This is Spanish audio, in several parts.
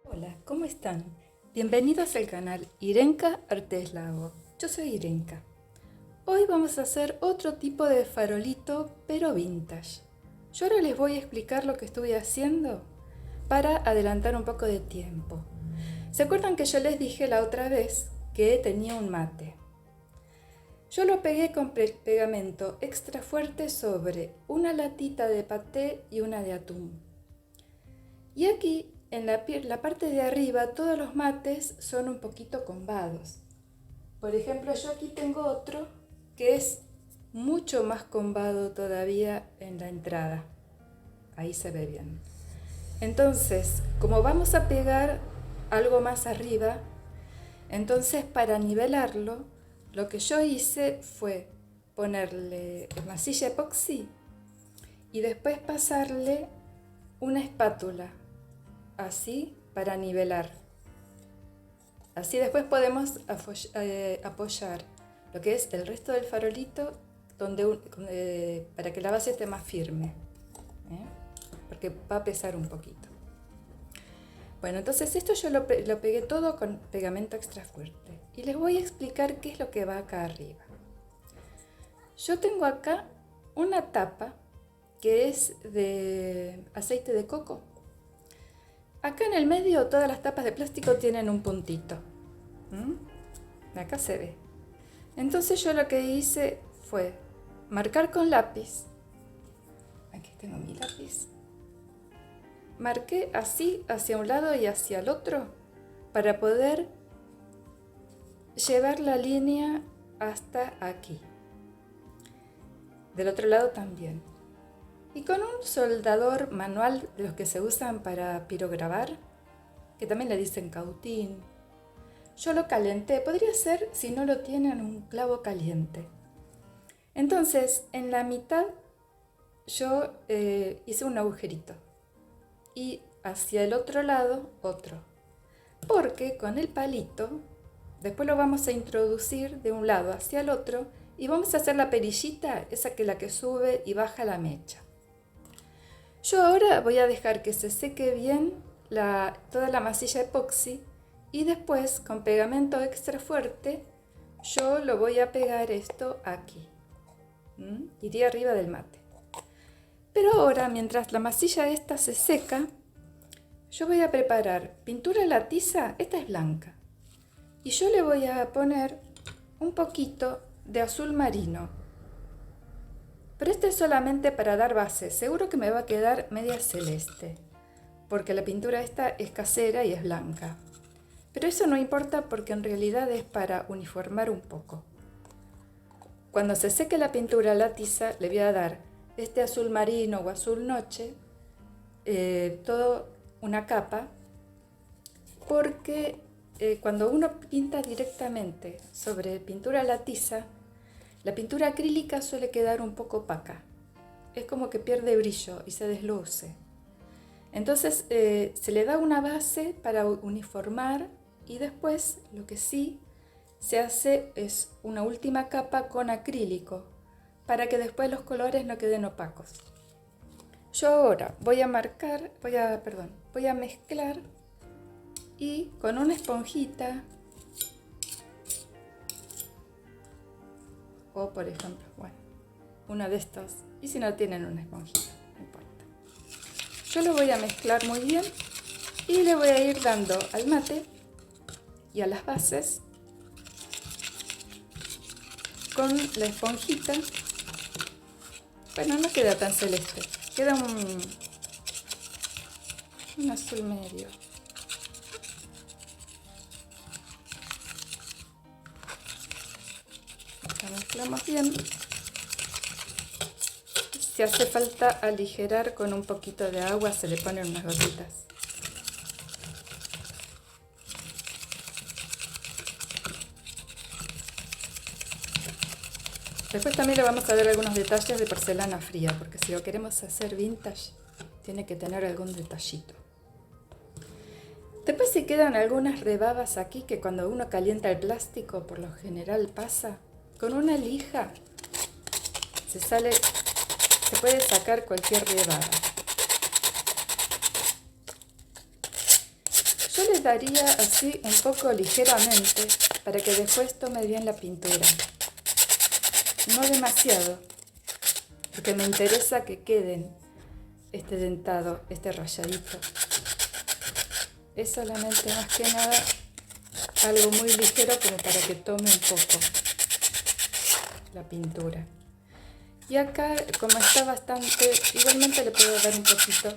Hola, ¿cómo están? Bienvenidos al canal Irenka Arteslavo. Yo soy Irenka. Hoy vamos a hacer otro tipo de farolito, pero vintage. Yo ahora les voy a explicar lo que estuve haciendo para adelantar un poco de tiempo. ¿Se acuerdan que yo les dije la otra vez que tenía un mate? Yo lo pegué con pegamento extra fuerte sobre una latita de paté y una de atún. Y aquí en la parte de arriba todos los mates son un poquito combados. Por ejemplo, yo aquí tengo otro que es mucho más combado todavía en la entrada. Ahí se ve bien. Entonces, como vamos a pegar algo más arriba, entonces para nivelarlo, lo que yo hice fue ponerle masilla epoxi y después pasarle una espátula, así para nivelar. Así después podemos apoyar lo que es el resto del farolito para que la base esté más firme, porque va a pesar un poquito. Bueno, entonces esto yo lo pegué todo con pegamento extra fuerte y les voy a explicar qué es lo que va acá arriba. Yo tengo acá una tapa que es de aceite de coco. Acá en el medio todas las tapas de plástico tienen un puntito. Acá se ve. Entonces yo lo que hice fue marcar con lápiz. Aquí tengo mi lápiz. Marqué así hacia un lado y hacia el otro para poder llevar la línea hasta aquí. Del otro lado también. Y con un soldador manual de los que se usan para pirograbar, que también le dicen cautín, yo lo calenté. Podría ser, si no lo tienen, un clavo caliente. Entonces, en la mitad yo hice un agujerito y hacia el otro lado otro, porque con el palito después lo vamos a introducir de un lado hacia el otro y vamos a hacer la perillita, esa que es la que sube y baja la mecha. Yo ahora voy a dejar que se seque bien toda la masilla epoxi y después con pegamento extra fuerte yo lo voy a pegar esto aquí. Iría arriba del mate. Pero ahora, mientras la masilla esta se seca, yo voy a preparar pintura a la tiza, esta es blanca, y yo le voy a poner un poquito de azul marino. Pero este es solamente para dar base. Seguro que me va a quedar media celeste, porque la pintura esta es casera y es blanca. Pero eso no importa porque en realidad es para uniformar un poco. Cuando se seque la pintura a la tiza, le voy a dar este azul marino o azul noche, todo una capa, porque cuando uno pinta directamente sobre pintura a la tiza, la pintura acrílica suele quedar un poco opaca. Es como que pierde brillo y se desluce. Entonces se le da una base para uniformar y después lo que sí se hace es una última capa con acrílico para que después los colores no queden opacos. Yo ahora voy a mezclar y con una esponjita o por ejemplo, una de estas, y si no tienen una esponjita, no importa. Yo lo voy a mezclar muy bien y le voy a ir dando al mate y a las bases con la esponjita. Bueno, no queda tan celeste, queda un azul medio. La mezclamos bien. Si hace falta aligerar con un poquito de agua, se le ponen unas gotitas. Después también le vamos a dar algunos detalles de porcelana fría, porque si lo queremos hacer vintage, tiene que tener algún detallito. Después se quedan algunas rebabas aquí que cuando uno calienta el plástico, por lo general pasa. Con una lija se puede sacar cualquier rebaba. le daría así un poco ligeramente para que después tome bien la pintura. No demasiado, porque me interesa que queden este dentado, este rayadito. Es solamente más que nada algo muy ligero como para que tome un poco la pintura. Y acá, como está bastante, igualmente le puedo dar un poquito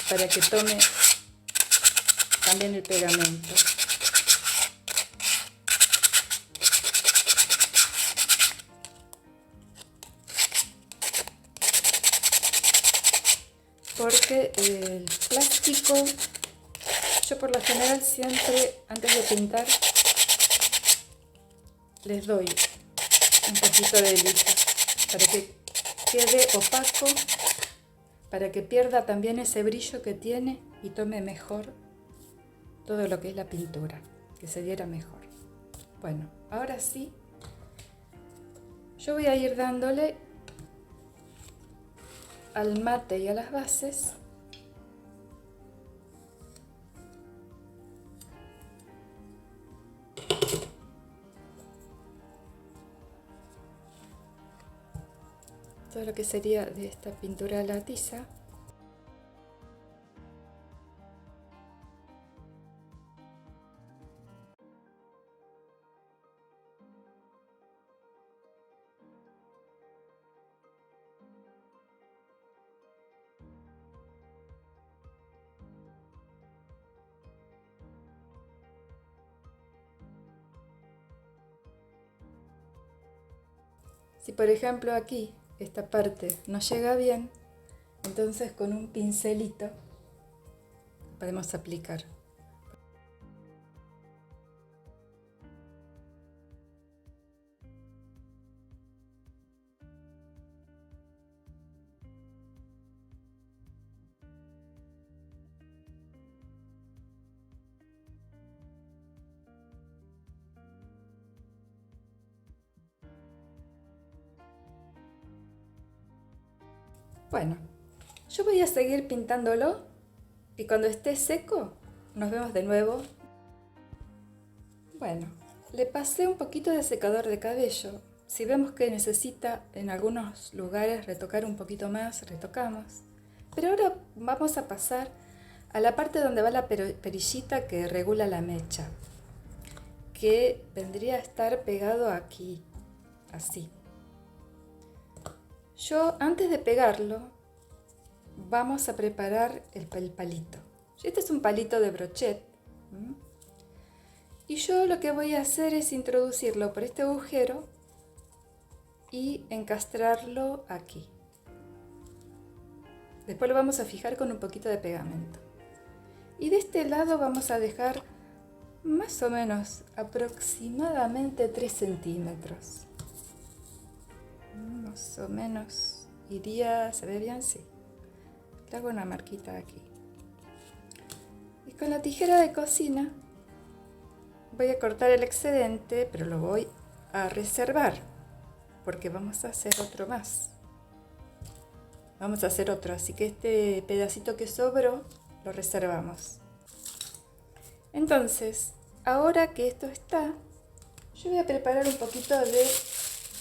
para que tome también el pegamento. Porque el plástico, yo por lo general siempre antes de pintar les doy un poquito de lija para que quede opaco, para que pierda también ese brillo que tiene y tome mejor todo lo que es la pintura, que se viera mejor. Bueno, ahora sí, yo voy a ir dándole al mate y a las bases todo lo que sería de esta pintura a la tiza. Si por ejemplo aquí esta parte no llega bien, entonces con un pincelito podemos aplicar. Bueno, yo voy a seguir pintándolo y cuando esté seco nos vemos de nuevo. Bueno, le pasé un poquito de secador de cabello. Si vemos que necesita en algunos lugares retocar un poquito más, retocamos. Pero ahora vamos a pasar a la parte donde va la perillita que regula la mecha, que vendría a estar pegado aquí, así. Yo antes de pegarlo vamos a preparar el palito. Este es un palito de brochet. Y yo lo que voy a hacer es introducirlo por este agujero y encastrarlo aquí. Después lo vamos a fijar con un poquito de pegamento. Y de este lado vamos a dejar más o menos aproximadamente 3 centímetros. Más o menos iría, ¿se ve bien? Sí. Le hago una marquita aquí. Y con la tijera de cocina voy a cortar el excedente, pero lo voy a reservar porque vamos a hacer otro más. Vamos a hacer otro, así que este pedacito que sobró lo reservamos. Entonces, ahora que esto está, yo voy a preparar un poquito de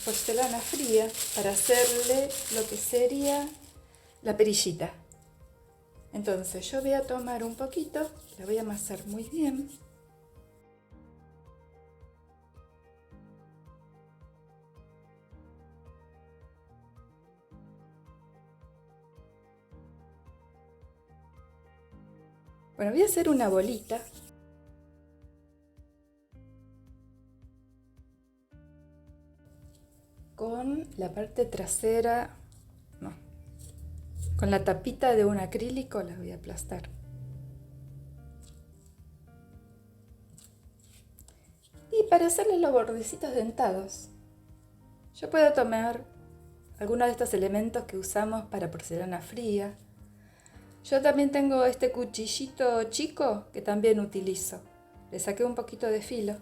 porcelana fría para hacerle lo que sería la perillita. Entonces yo voy a tomar un poquito, la voy a amasar muy bien. Bueno, voy a hacer una bolita. Con la parte trasera, no, con la tapita de un acrílico la voy a aplastar. Y para hacerle los bordecitos dentados, yo puedo tomar algunos de estos elementos que usamos para porcelana fría. Yo también tengo este cuchillito chico que también utilizo. Le saqué un poquito de filo.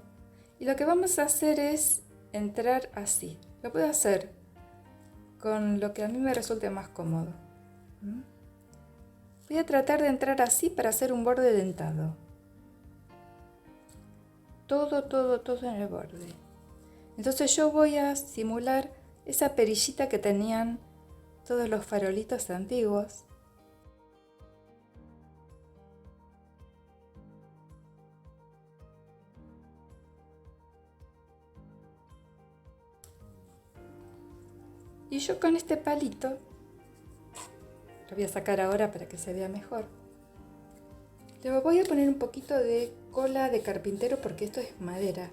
Y lo que vamos a hacer es entrar así. Lo puedo hacer con lo que a mí me resulte más cómodo. Voy a tratar de entrar así para hacer un borde dentado. todo en el borde. Entonces yo voy a simular esa perillita que tenían todos los farolitos antiguos. Y yo con este palito, lo voy a sacar ahora para que se vea mejor, le voy a poner un poquito de cola de carpintero porque esto es madera.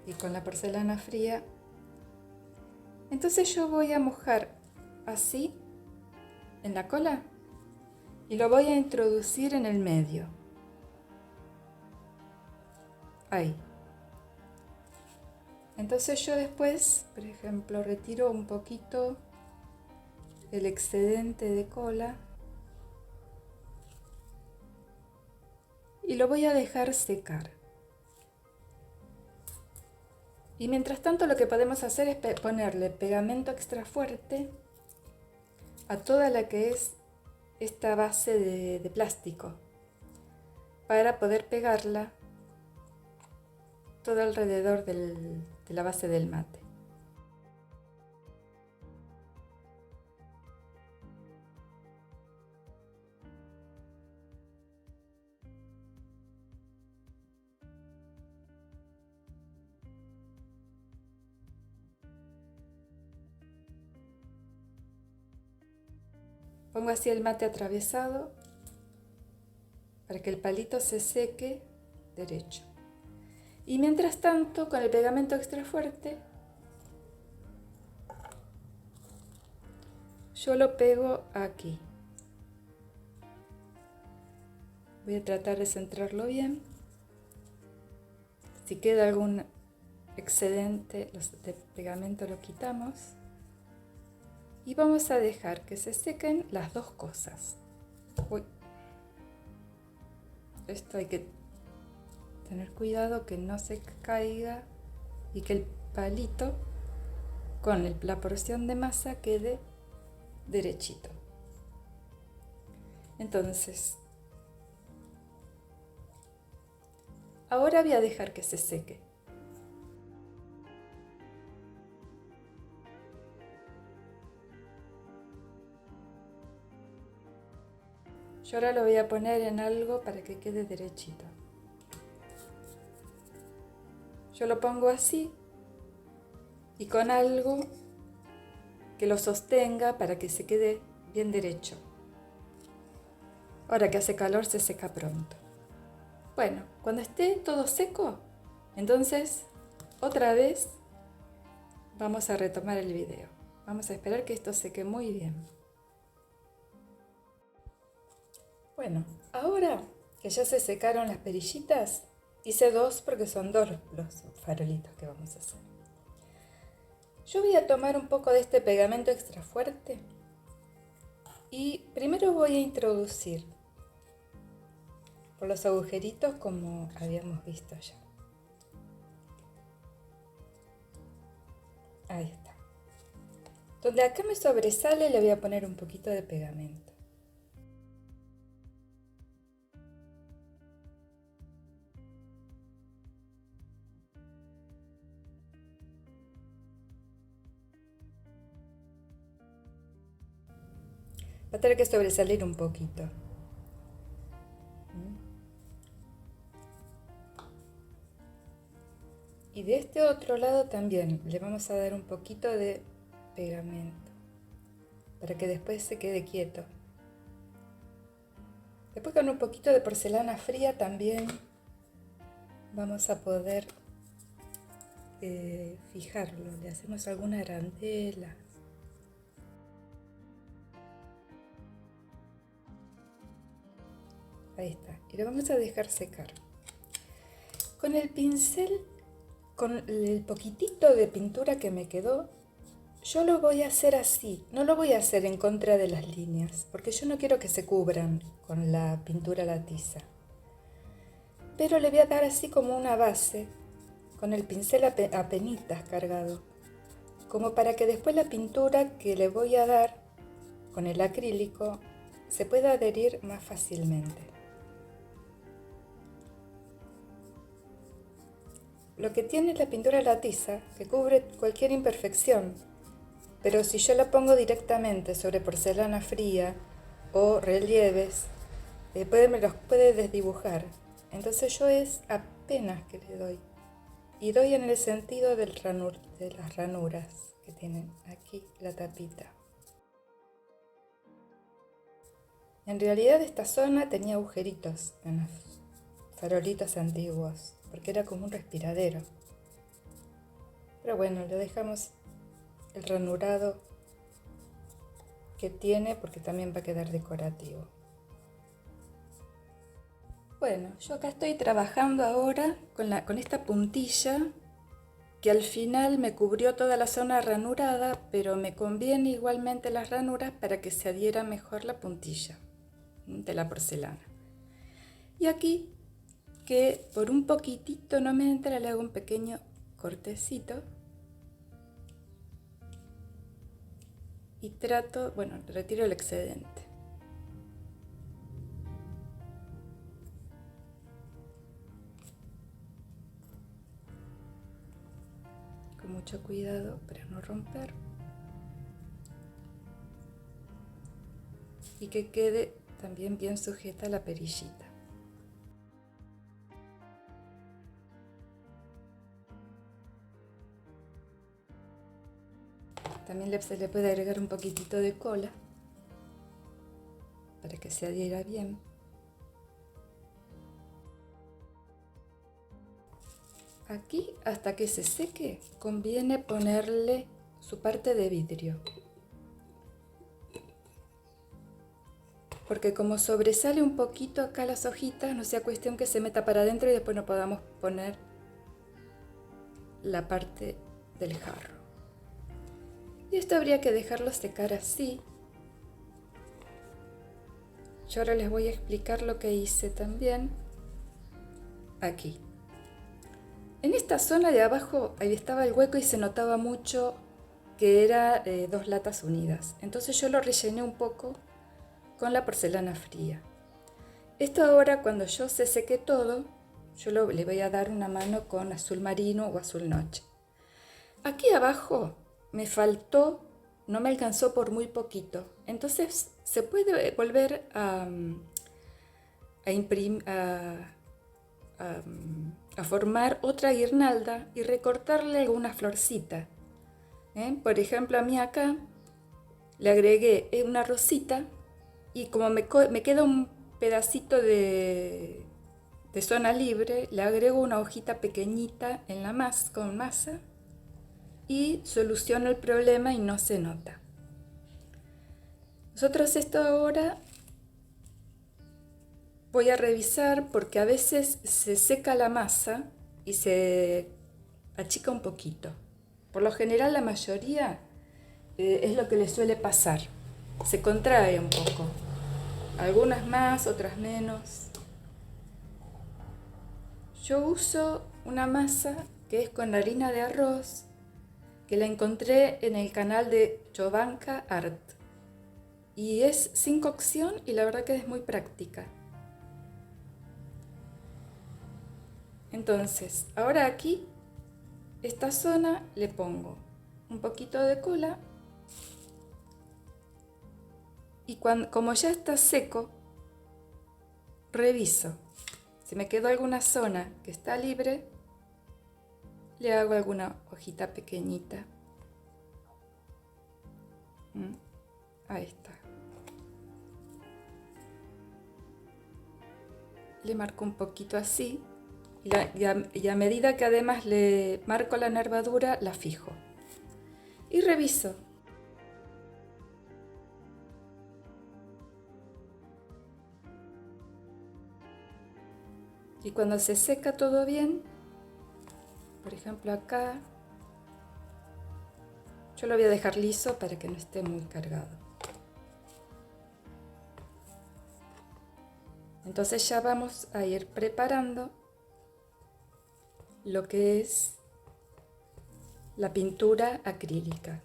Y con la porcelana fría. Entonces yo voy a mojar así en la cola y lo voy a introducir en el medio. Ahí. Entonces yo después, por ejemplo, retiro un poquito el excedente de cola y lo voy a dejar secar. Y mientras tanto lo que podemos hacer es ponerle pegamento extra fuerte a toda la que es esta base de plástico para poder pegarla todo alrededor de la base del mate. Pongo así el mate atravesado para que el palito se seque derecho. Y mientras tanto, con el pegamento extra fuerte, yo lo pego aquí. Voy a tratar de centrarlo bien. Si queda algún excedente de pegamento lo quitamos. Y vamos a dejar que se sequen las dos cosas. Uy. Esto hay que tener cuidado que no se caiga y que el palito con la porción de masa quede derechito. Entonces, ahora voy a dejar que se seque. Yo ahora lo voy a poner en algo para que quede derechito. Yo lo pongo así y con algo que lo sostenga para que se quede bien derecho. Ahora que hace calor se seca pronto. Bueno, cuando esté todo seco, entonces otra vez vamos a retomar el video. Vamos a esperar que esto seque muy bien. Bueno, ahora que ya se secaron las perillitas, hice dos porque son dos los farolitos que vamos a hacer. Yo voy a tomar un poco de este pegamento extra fuerte y primero voy a introducir por los agujeritos como habíamos visto ya. Ahí está. Donde acá me sobresale le voy a poner un poquito de pegamento. Va a tener que sobresalir un poquito. Y de este otro lado también le vamos a dar un poquito de pegamento para que después se quede quieto. Después con un poquito de porcelana fría también vamos a poder fijarlo. Le hacemos alguna arandela. Ahí está. Y lo vamos a dejar secar. Con el pincel, con el poquitito de pintura que me quedó, yo lo voy a hacer así. No lo voy a hacer en contra de las líneas, porque yo no quiero que se cubran con la pintura a la tiza. Pero le voy a dar así como una base, con el pincel apenitas cargado, como para que después la pintura que le voy a dar con el acrílico se pueda adherir más fácilmente. lo que tiene la pintura la tiza, que cubre cualquier imperfección, pero si yo la pongo directamente sobre porcelana fría o relieves, me los puede desdibujar. Entonces yo es apenas que le doy. Y doy en el sentido de las ranuras que tienen aquí la tapita. En realidad esta zona tenía agujeritos en los farolitos antiguos, porque era como un respiradero. Pero bueno, le dejamos el ranurado que tiene porque también va a quedar decorativo. Bueno, yo acá estoy trabajando ahora con esta puntilla que al final me cubrió toda la zona ranurada, pero me conviene igualmente las ranuras para que se adhiera mejor la puntilla de la porcelana. Y aquí, que por un poquitito no me entra, le hago un pequeño cortecito y trato, bueno, retiro el excedente. Con mucho cuidado para no romper y que quede también bien sujeta la perillita. También se le puede agregar un poquitito de cola para que se adhiera bien. Aquí, hasta que se seque, conviene ponerle su parte de vidrio. Porque como sobresale un poquito acá las hojitas, no sea cuestión que se meta para adentro y después no podamos poner la parte del jarro. Y esto habría que dejarlo secar así. Yo ahora les voy a explicar lo que hice también aquí. En esta zona de abajo, ahí estaba el hueco y se notaba mucho que era 2 latas unidas. Entonces yo lo rellené un poco con la porcelana fría. Esto ahora, cuando yo se seque todo, le voy a dar una mano con azul marino o azul noche. Aquí abajo me faltó, no me alcanzó por muy poquito. Entonces se puede volver a formar otra guirnalda y recortarle alguna florcita. Por ejemplo, a mí acá le agregué una rosita y como me queda un pedacito de zona libre, le agrego una hojita pequeñita en con masa y soluciono el problema y no se nota. Nosotros esto ahora voy a revisar porque a veces se seca la masa y se achica un poquito. Por lo general la mayoría es lo que le suele pasar. Se contrae un poco. Algunas más, otras menos. Yo uso una masa que es con harina de arroz, que la encontré en el canal de Jovanka Art. Y es sin cocción y la verdad que es muy práctica. Entonces, ahora aquí, esta zona le pongo un poquito de cola y como ya está seco, reviso. Si me quedó alguna zona que está libre, le hago alguna hojita pequeñita. Ahí está. Le marco un poquito así y a medida que además le marco la nervadura, la fijo. Y reviso. Y cuando se seca todo bien, por ejemplo acá, yo lo voy a dejar liso para que no esté muy cargado. Entonces ya vamos a ir preparando lo que es la pintura acrílica.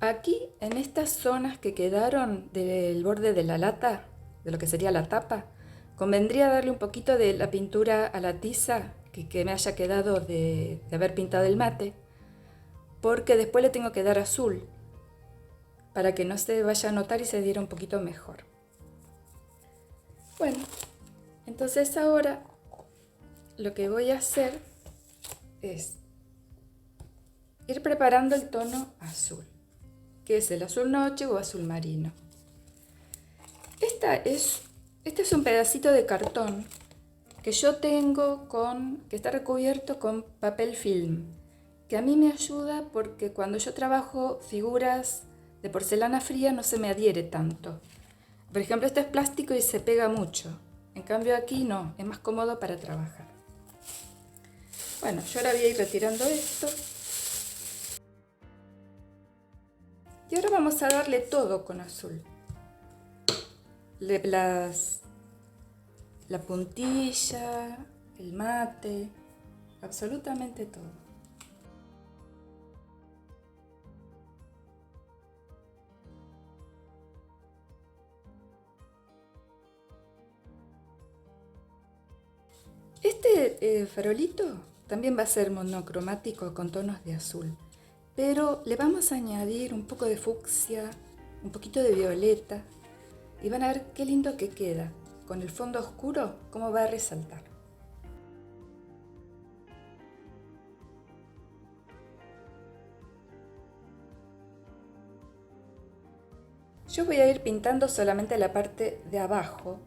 Aquí, en estas zonas que quedaron del borde de la lata, de lo que sería la tapa, convendría darle un poquito de la pintura a la tiza que me haya quedado de haber pintado el mate, porque después le tengo que dar azul para que no se vaya a notar y se diera un poquito mejor. Bueno, entonces ahora lo que voy a hacer es ir preparando el tono azul, que es el azul noche o azul marino. Este es un pedacito de cartón que yo tengo que está recubierto con papel film, que a mí me ayuda porque cuando yo trabajo figuras de porcelana fría no se me adhiere tanto. Por ejemplo, este es plástico y se pega mucho. En cambio aquí no, es más cómodo para trabajar. Bueno, yo ahora voy a ir retirando esto. Y ahora vamos a darle todo con azul. La puntilla, el mate, absolutamente todo. Este farolito también va a ser monocromático con tonos de azul, pero le vamos a añadir un poco de fucsia, un poquito de violeta, y van a ver qué lindo que queda. Con el fondo oscuro, cómo va a resaltar. Yo voy a ir pintando solamente la parte de abajo,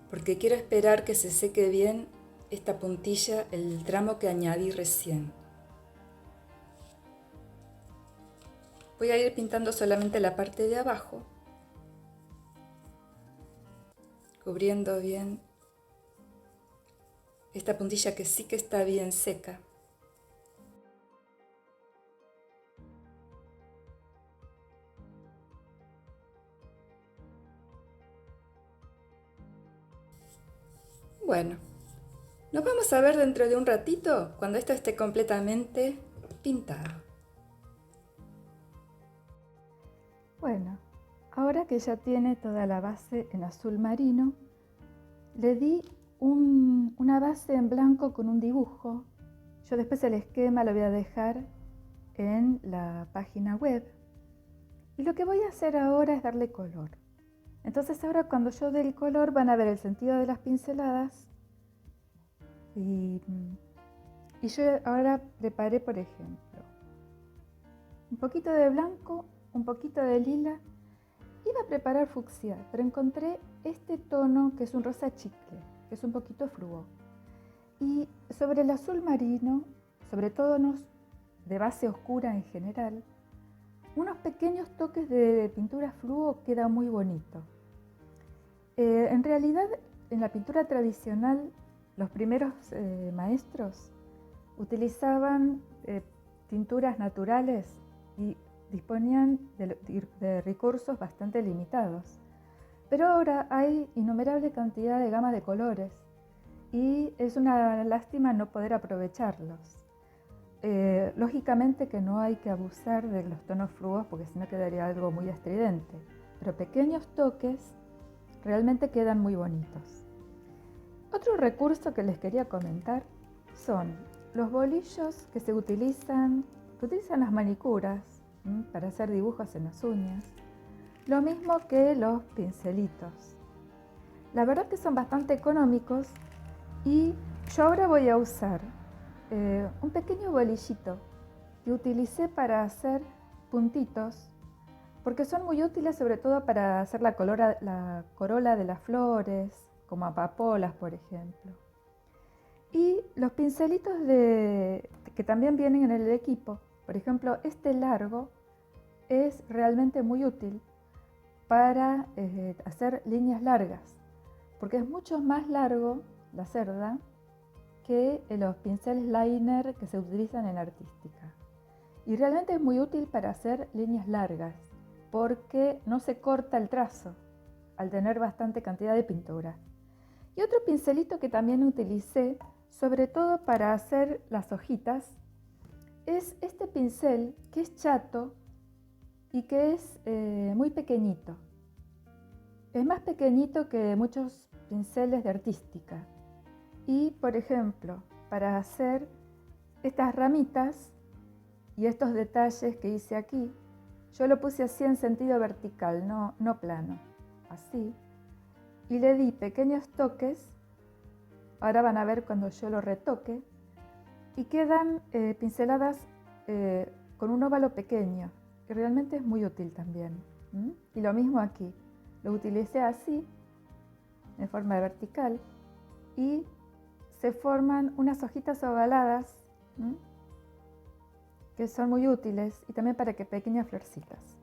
porque quiero esperar que se seque bien esta puntilla, el tramo que añadí recién. Voy a ir pintando solamente la parte de abajo, cubriendo bien esta puntilla que sí que está bien seca. Bueno, nos vamos a ver dentro de un ratito cuando esto esté completamente pintado. Bueno, ahora que ya tiene toda la base en azul marino, le di una base en blanco con un dibujo. Yo después el esquema lo voy a dejar en la página web. Y lo que voy a hacer ahora es darle color. Entonces ahora cuando yo dé el color van a ver el sentido de las pinceladas. Y yo ahora preparé, por ejemplo, un poquito de blanco, un poquito de lila. Iba a preparar fucsia, pero encontré este tono que es un rosa chicle, que es un poquito fluo. Y sobre el azul marino, sobre tonos de base oscura en general, unos pequeños toques de pintura fluo queda muy bonito. En realidad, en la pintura tradicional, los primeros maestros utilizaban tinturas naturales y disponían de recursos bastante limitados. Pero ahora hay innumerable cantidad de gamas de colores y es una lástima no poder aprovecharlos. Lógicamente que no hay que abusar de los tonos fluos porque si no quedaría algo muy estridente, pero pequeños toques realmente quedan muy bonitos. Otro recurso que les quería comentar son los bolillos que utilizan las manicuras para hacer dibujos en las uñas, lo mismo que los pincelitos. La verdad que son bastante económicos y yo ahora voy a usar un pequeño bolillito que utilicé para hacer puntitos porque son muy útiles sobre todo para hacer la corola de las flores, como amapolas por ejemplo. Y los pincelitos que también vienen en el equipo, por ejemplo este largo es realmente muy útil para hacer líneas largas, porque es mucho más largo la cerda que los pinceles liner que se utilizan en artística. Y realmente es muy útil para hacer líneas largas, porque no se corta el trazo al tener bastante cantidad de pintura. Y otro pincelito que también utilicé, sobre todo para hacer las hojitas, es este pincel que es chato y que es muy pequeñito. Es más pequeñito que muchos pinceles de artística. Y, por ejemplo, para hacer estas ramitas y estos detalles que hice aquí, yo lo puse así en sentido vertical, no plano, así. Y le di pequeños toques, ahora van a ver cuando yo lo retoque, y quedan pinceladas con un óvalo pequeño, que realmente es muy útil también. Y lo mismo aquí, lo utilicé así, en forma vertical, y se forman unas hojitas ovaladas, que son muy útiles, y también para que pequeñas florcitas.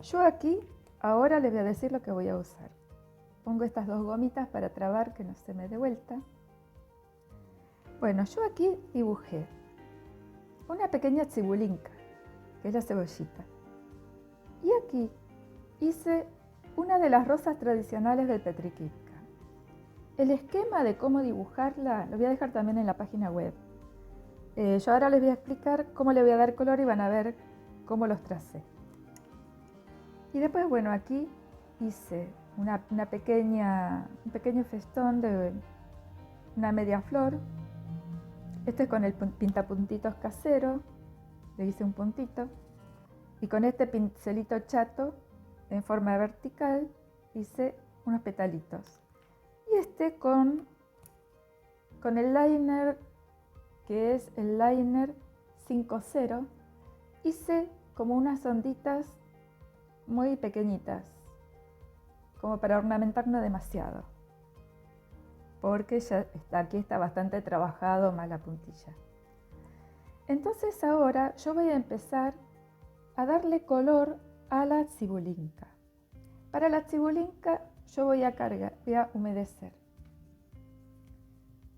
Yo aquí, ahora les voy a decir lo que voy a usar. Pongo estas dos gomitas para trabar que no se me dé vuelta. Bueno, yo aquí dibujé una pequeña cibulinca, que es la cebollita. Y aquí hice una de las rosas tradicionales del Petriquitca. El esquema de cómo dibujarla lo voy a dejar también en la página web. Yo ahora les voy a explicar cómo le voy a dar color y van a ver cómo los tracé. Y después, bueno, aquí hice un pequeño festón de una media flor. Este es con el pintapuntitos casero, le hice un puntito. Y con este pincelito chato, en forma vertical, hice unos petalitos. Y este con el liner, que es el liner 5.0, hice como unas onditas muy pequeñitas, como para ornamentar no demasiado, porque ya aquí está bastante trabajado más la puntilla. Entonces ahora yo voy a empezar a darle color a la cibulinca. Para la cibulinca yo voy a humedecer.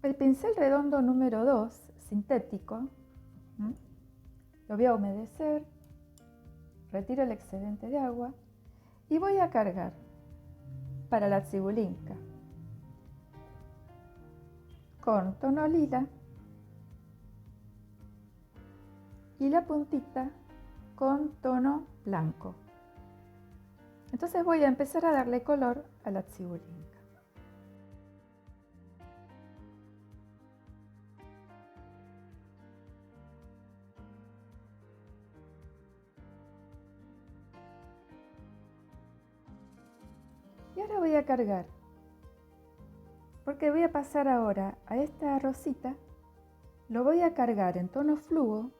El pincel redondo número 2, sintético, lo voy a humedecer, retiro el excedente de agua y voy a cargar para la cibulinca con tono lila y la puntita con tono blanco. Entonces voy a empezar a darle color a la cibulinca. Y ahora voy a cargar, porque voy a pasar ahora a esta rosita, lo voy a cargar en tono fluo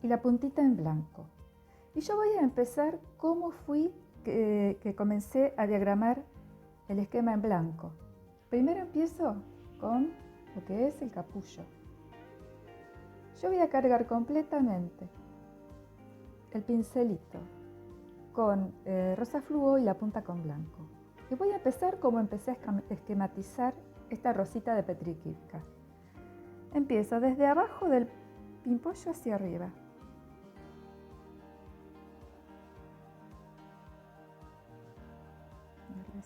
y la puntita en blanco. Y yo voy a empezar como fui que comencé a diagramar el esquema en blanco. Primero empiezo con lo que es el capullo. Yo voy a cargar completamente el pincelito con rosa fluo y la punta con blanco. Y voy a empezar como empecé a esquematizar esta rosita de Petriquitca. Empiezo desde abajo del pimpollo hacia arriba.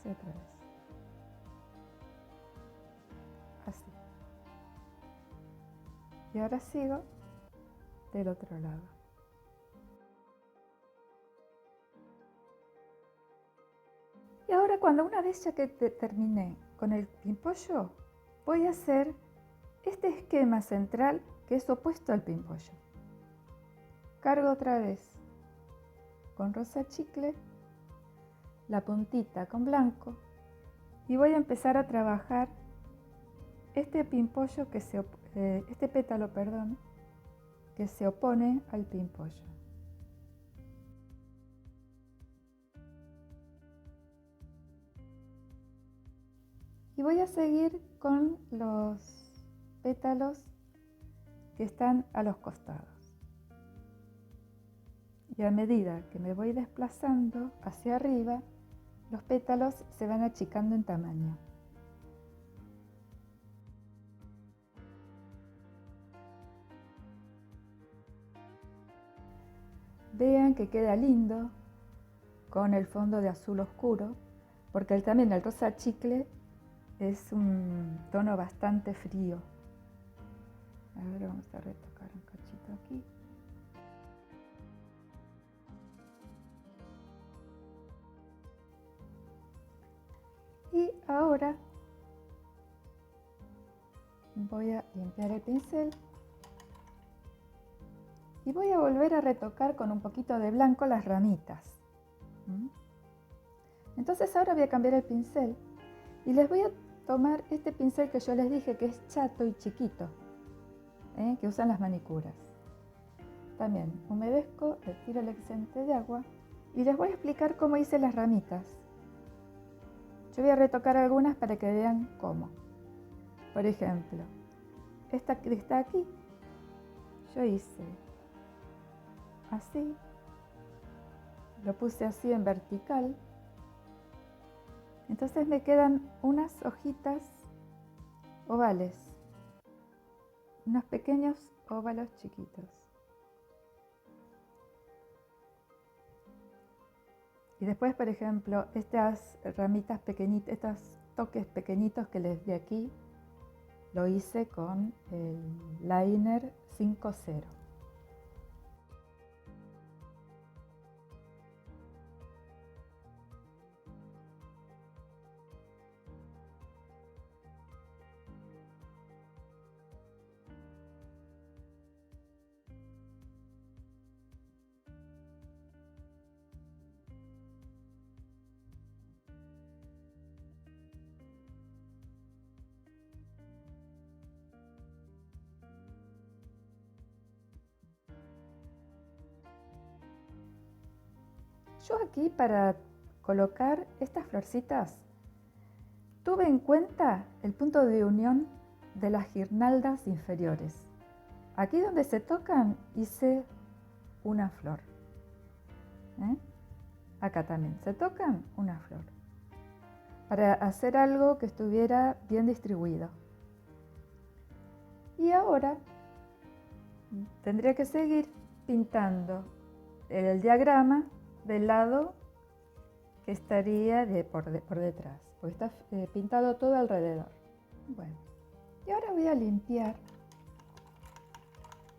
Otra vez. Así. Y ahora sigo del otro lado. Y ahora cuando una vez ya que terminé con el pimpollo, voy a hacer este esquema central que es opuesto al pimpollo. Cargo otra vez con rosa chicle, la puntita con blanco y voy a empezar a trabajar este pimpollo este pétalo, que se opone al pimpollo. Y voy a seguir con los pétalos que están a los costados. Y a medida que me voy desplazando hacia arriba, los pétalos se van achicando en tamaño. Vean que queda lindo con el fondo de azul oscuro, porque también el rosa chicle es un tono bastante frío. Ahora vamos a retocar un cachito aquí. Y ahora voy a limpiar el pincel y voy a volver a retocar con un poquito de blanco las ramitas. Entonces ahora voy a cambiar el pincel y les voy a tomar este pincel que yo les dije que es chato y chiquito, que usan las manicuras. También humedezco, retiro el excedente de agua y les voy a explicar cómo hice las ramitas. Yo voy a retocar algunas para que vean cómo. Por ejemplo, esta que está aquí, yo hice así, lo puse así en vertical. Entonces me quedan unas hojitas ovales, unos pequeños óvalos chiquitos. Y después, por ejemplo, estas ramitas pequeñitas, estos toques pequeñitos que les di aquí, lo hice con el liner 5-0. Yo aquí para colocar estas florcitas tuve en cuenta el punto de unión de las guirnaldas inferiores. Aquí donde se tocan hice una flor. Acá también se tocan una flor. Para hacer algo que estuviera bien distribuido. Y ahora tendría que seguir pintando el diagrama del lado que estaría por detrás, porque está pintado todo alrededor. Bueno, y ahora voy a limpiar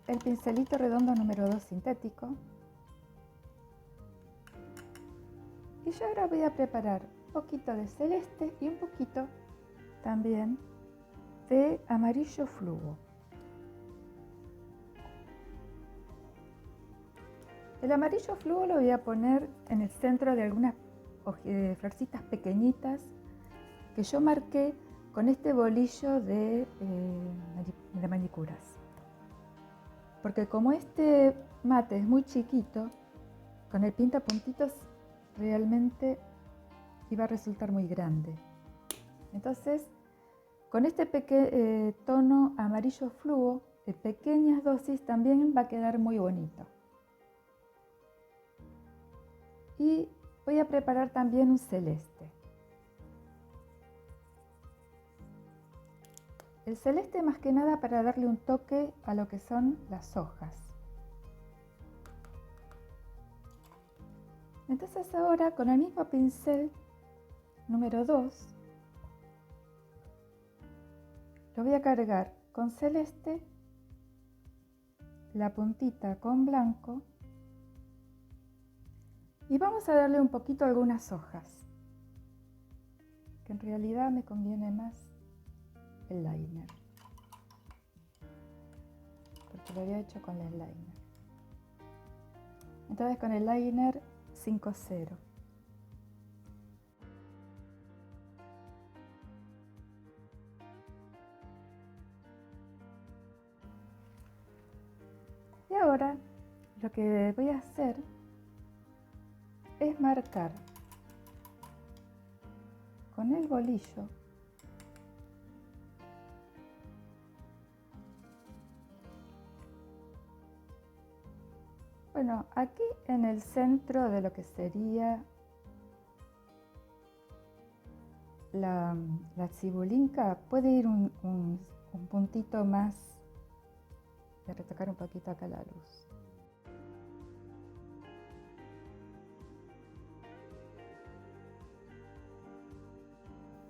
el pincelito redondo número 2 sintético. Y yo ahora voy a preparar un poquito de celeste y un poquito también de amarillo fluo. El amarillo fluo lo voy a poner en el centro de algunas florcitas pequeñitas que yo marqué con este bolillo de manicuras. Porque como este mate es muy chiquito, con el pintapuntitos realmente iba a resultar muy grande. Entonces, con este tono amarillo fluo, de pequeñas dosis, también va a quedar muy bonito. Y voy a preparar también un celeste. El celeste más que nada para darle un toque a lo que son las hojas. Entonces ahora con el mismo pincel número 2 lo voy a cargar con celeste, la puntita con blanco y vamos a darle un poquito a algunas hojas, que en realidad me conviene más el liner, porque lo había hecho con el liner. Entonces con el liner 5-0. Y ahora lo que voy a hacer es marcar con el bolillo aquí en el centro de lo que sería la cibulinca puede ir un puntito más. Voy a retocar un poquito acá la luz.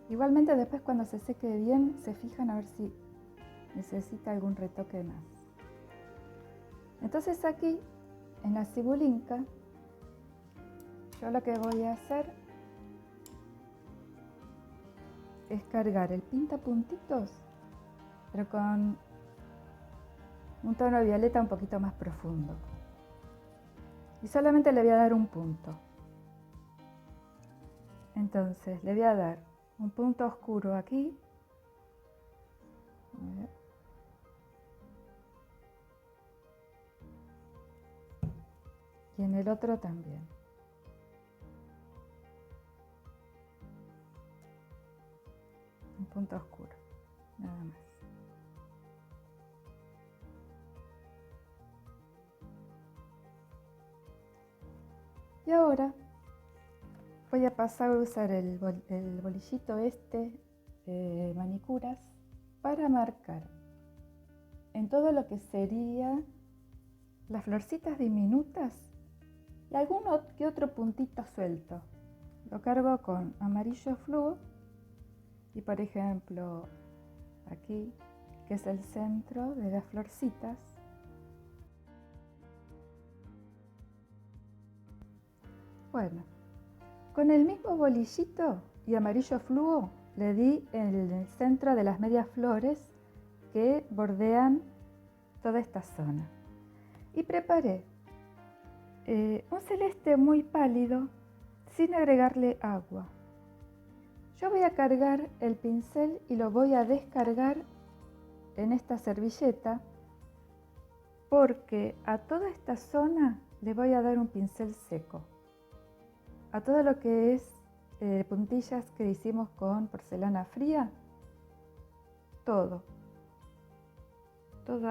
Igualmente después cuando se seque bien se fijan a ver si necesita algún retoque más. Entonces aquí en la cibulinca yo lo que voy a hacer es cargar el pintapuntitos pero con un tono violeta un poquito más profundo. Y solamente le voy a dar un punto. Entonces le voy a dar un punto oscuro aquí. Y en el otro también. Un punto oscuro, nada más. Y ahora voy a pasar a usar el bolillito manicuras para marcar en todo lo que sería las florcitas diminutas y alguno que otro puntito suelto. Lo cargo con amarillo fluo y, por ejemplo, aquí, que es el centro de las florcitas, bueno, con el mismo bolillito y amarillo fluo le di en el centro de las medias flores que bordean toda esta zona. Y preparé un celeste muy pálido sin agregarle agua. Yo voy a cargar el pincel y lo voy a descargar en esta servilleta porque a toda esta zona le voy a dar un pincel seco. A todo lo que es puntillas que hicimos con porcelana fría, todo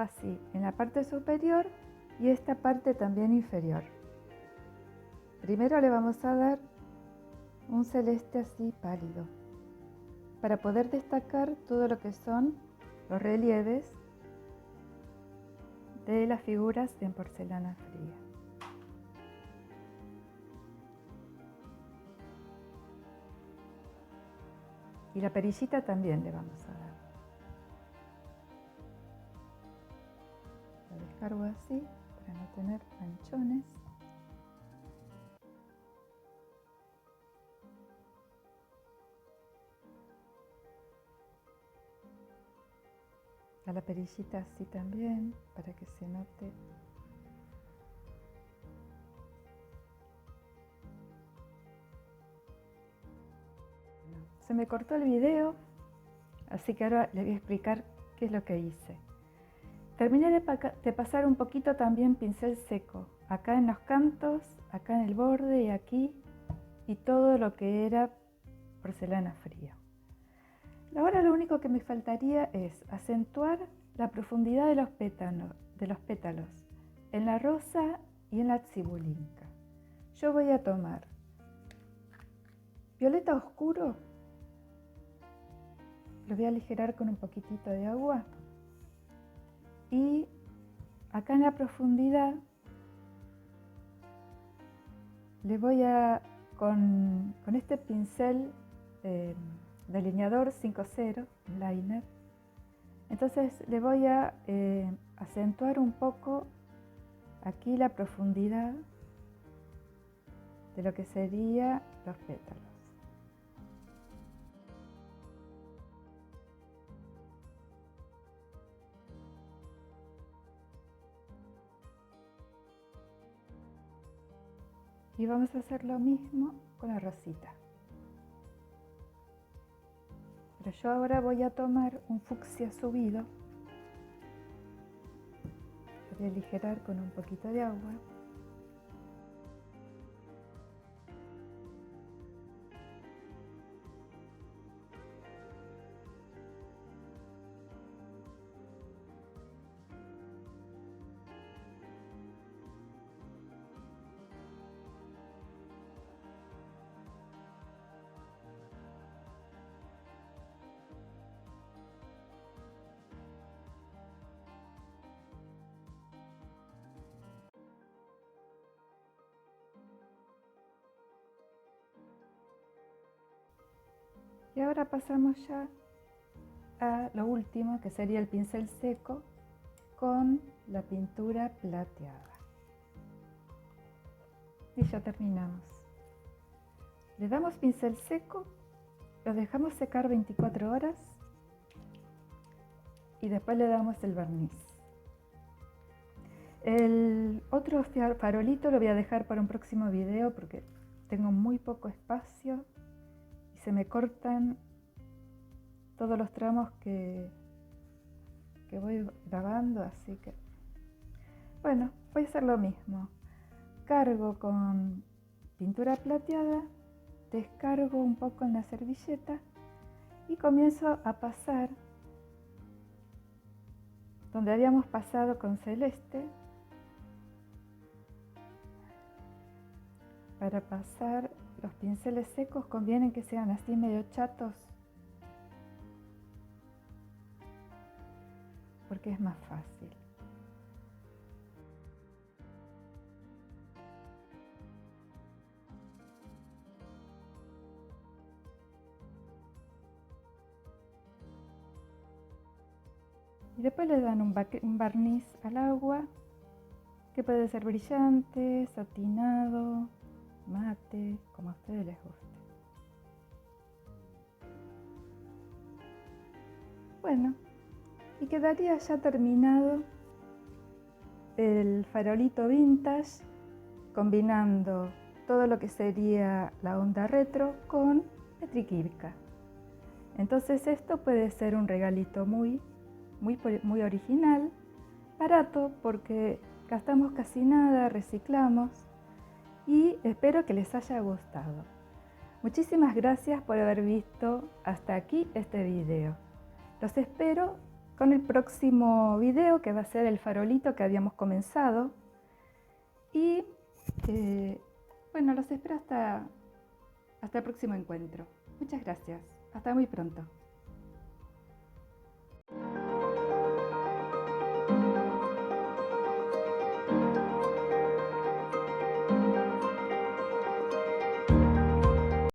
así, en la parte superior y esta parte también inferior. Primero le vamos a dar un celeste así pálido para poder destacar todo lo que son los relieves de las figuras en porcelana fría. Y la perillita también le vamos a dar. La descargo así para no tener manchones. A la perillita así también para que se note. Se me cortó el video, así que ahora les voy a explicar qué es lo que hice. Terminé de pasar un poquito también pincel seco, acá en los cantos, acá en el borde y aquí, y todo lo que era porcelana fría. Ahora lo único que me faltaría es acentuar la profundidad de los pétalos en la rosa y en la cibulinca. Yo voy a tomar violeta oscuro, lo voy a aligerar con un poquitito de agua y acá en la profundidad le voy a, con este pincel delineador 5.0 liner, entonces le voy a acentuar un poco aquí la profundidad de lo que serían los pétalos. Y vamos a hacer lo mismo con la rosita. Pero yo ahora voy a tomar un fucsia subido. Lo voy a aligerar con un poquito de agua. Y ahora pasamos ya a lo último, que sería el pincel seco con la pintura plateada. Y ya terminamos. Le damos pincel seco, lo dejamos secar 24 horas y después le damos el barniz. El otro farolito lo voy a dejar para un próximo video porque tengo muy poco espacio y se me cortan todos los tramos que voy grabando, así que bueno, voy a hacer lo mismo. Cargo con pintura plateada, descargo un poco en la servilleta y comienzo a pasar donde habíamos pasado con celeste. Para pasar los pinceles secos conviene que sean así medio chatos, porque es más fácil. Y después le dan un barniz al agua, que puede ser brillante, satinado, mate, como a ustedes les guste. Bueno, y quedaría ya terminado el farolito vintage, combinando todo lo que sería la onda retro con Petriquilka. Entonces esto puede ser un regalito muy original, barato porque gastamos casi nada, reciclamos y espero que les haya gustado. Muchísimas gracias por haber visto hasta aquí este video. Los espero con el próximo video, que va a ser el farolito que habíamos comenzado. Y bueno, los espero hasta el próximo encuentro. Muchas gracias. Hasta muy pronto.